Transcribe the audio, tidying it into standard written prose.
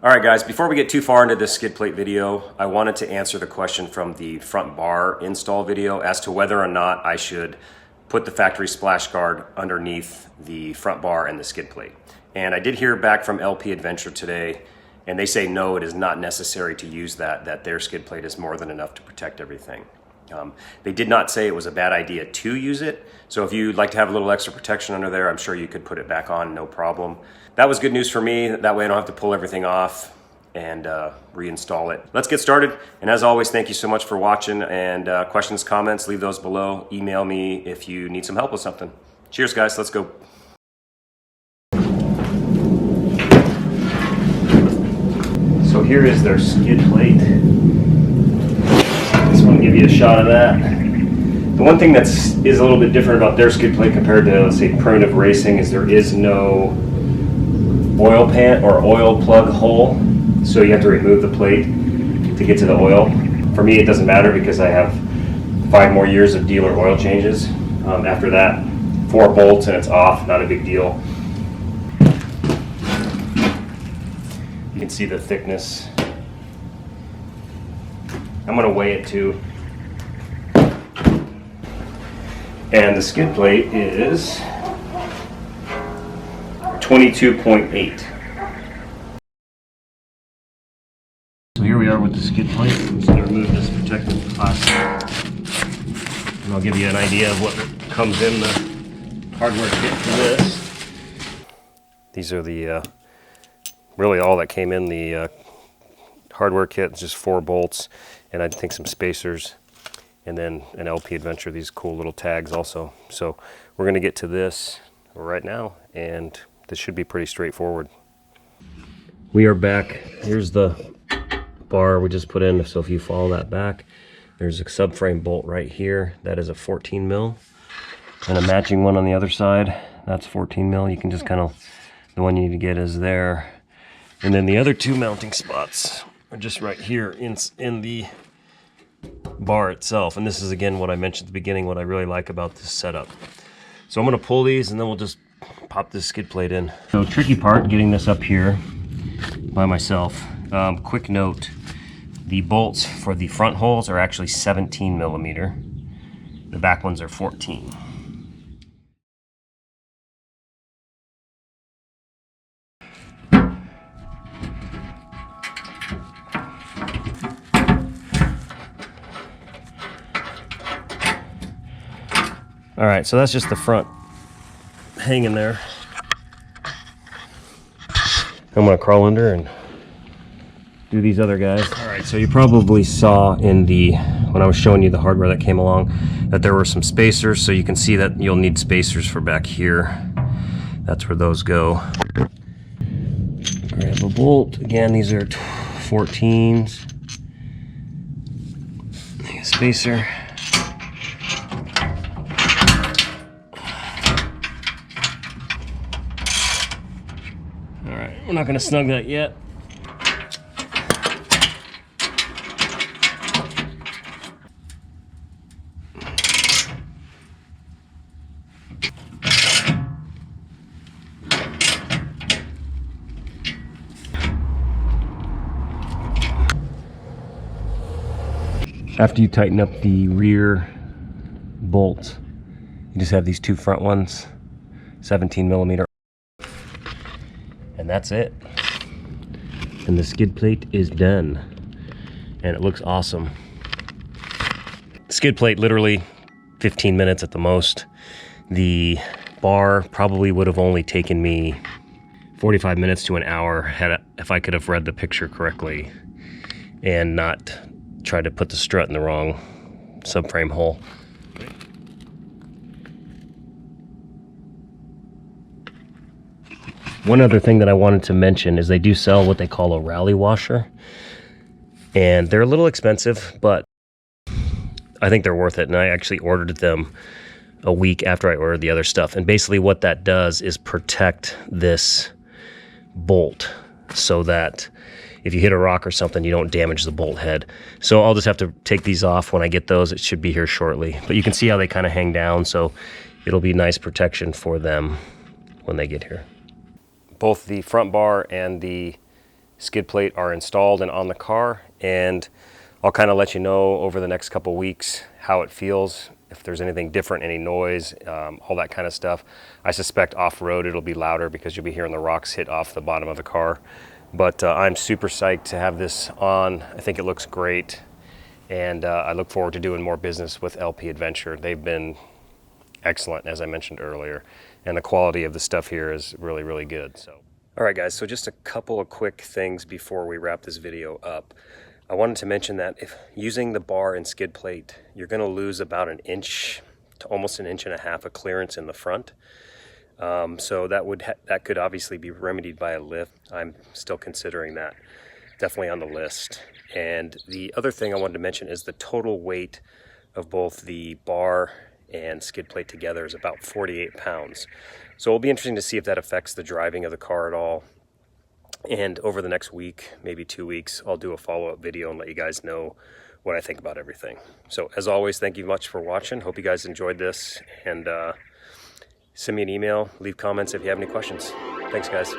All right, guys, before we get too far into this skid plate video, I wanted to answer the question from the front bar install video as to whether or not I should put the factory splash guard underneath the front bar and the skid plate. And I did hear back from LP Adventure today, and they say no, it is not necessary to use that their skid plate is more than enough to protect everything. They did not say it was a bad idea to use it, so if you'd like to have a little extra protection under there, I'm sure you could put it back on, no problem. That was good news for me. That way I don't have to pull everything off and reinstall it. Let's get started, and as always, thank you so much for watching, and questions, comments, leave those below. Email me if you need some help with something. Cheers, guys, let's go. So here is their skid plate. Just want to give you a shot of that. The one thing that is a little bit different about their skid plate compared to, let's say, Primitive Racing is there is no oil pan or oil plug hole. So you have to remove the plate to get to the oil. For me, it doesn't matter because I have 5 more years of dealer oil changes. After that, 4 bolts and it's off, not a big deal. You can see the thickness. I'm going to weigh it too. And the skid plate is 22.8. So here we are with the skid plate. I'm just going to remove this protective plastic. And I'll give you an idea of what comes in the hardware kit for this. These are the really all that came in the hardware kit, just 4 bolts, and I think some spacers, and then an LP Adventure, these cool little tags also. So we're going to get to this right now, and this should be pretty straightforward. We are back. Here's the bar we just put in, so if you follow that back, there's a subframe bolt right here. That is a 14 mil, and a matching one on the other side. That's 14 mil. You can just kind of, the one you need to get is there. And then the other 2 mounting spots are just right here in the bar itself. And this is, again, what I mentioned at the beginning, what I really like about this setup. So I'm going to pull these and then we'll just pop this skid plate in. So tricky part, getting this up here by myself. Quick note, the bolts for the front holes are actually 17 millimeter. The back ones are 14. All right, so that's just the front hanging there. I'm gonna crawl under and do these other guys. All right, so you probably saw in when I was showing you the hardware that came along, that there were some spacers, so you can see that you'll need spacers for back here. That's where those go. Grab a bolt. Again, these are 14s. A spacer. We're not going to snug that yet. After you tighten up the rear bolts, you just have these 2 front ones, 17 millimeter. And that's it. And the skid plate is done. And it looks awesome. Skid plate, literally 15 minutes at the most. The bar probably would have only taken me 45 minutes to an hour if I could have read the picture correctly and not tried to put the strut in the wrong subframe hole. One other thing that I wanted to mention is they do sell what they call a rally washer, and they're a little expensive, but I think they're worth it. And I actually ordered them a week after I ordered the other stuff. And basically what that does is protect this bolt so that if you hit a rock or something, you don't damage the bolt head. So I'll just have to take these off when I get those. It should be here shortly. But you can see how they kind of hang down, so it'll be nice protection for them when they get here. Both the front bar and the skid plate are installed and on the car, and I'll kind of let you know over the next couple weeks how it feels, if there's anything different, any noise, all that kind of stuff. I suspect off-road it'll be louder because you'll be hearing the rocks hit off the bottom of the car. But I'm super psyched to have this on. I think it looks great, and I look forward to doing more business with LP Adventure. They've been excellent, as I mentioned earlier, and the quality of the stuff here is really, really good. So, all right, guys, so just a couple of quick things before we wrap this video up. I wanted to mention that if using the bar and skid plate, you're going to lose about an inch to almost 1.5 inches of clearance in the front. So that could obviously be remedied by a lift. I'm still considering that. Definitely on the list. And the other thing I wanted to mention is the total weight of both the bar and skid plate together is about 48 pounds. So it'll be interesting to see if that affects the driving of the car at all. And over the next week, maybe 2 weeks, I'll do a follow-up video and let you guys know what I think about everything. So as always, thank you much for watching. Hope you guys enjoyed this, and send me an email, leave comments if you have any questions. Thanks, guys.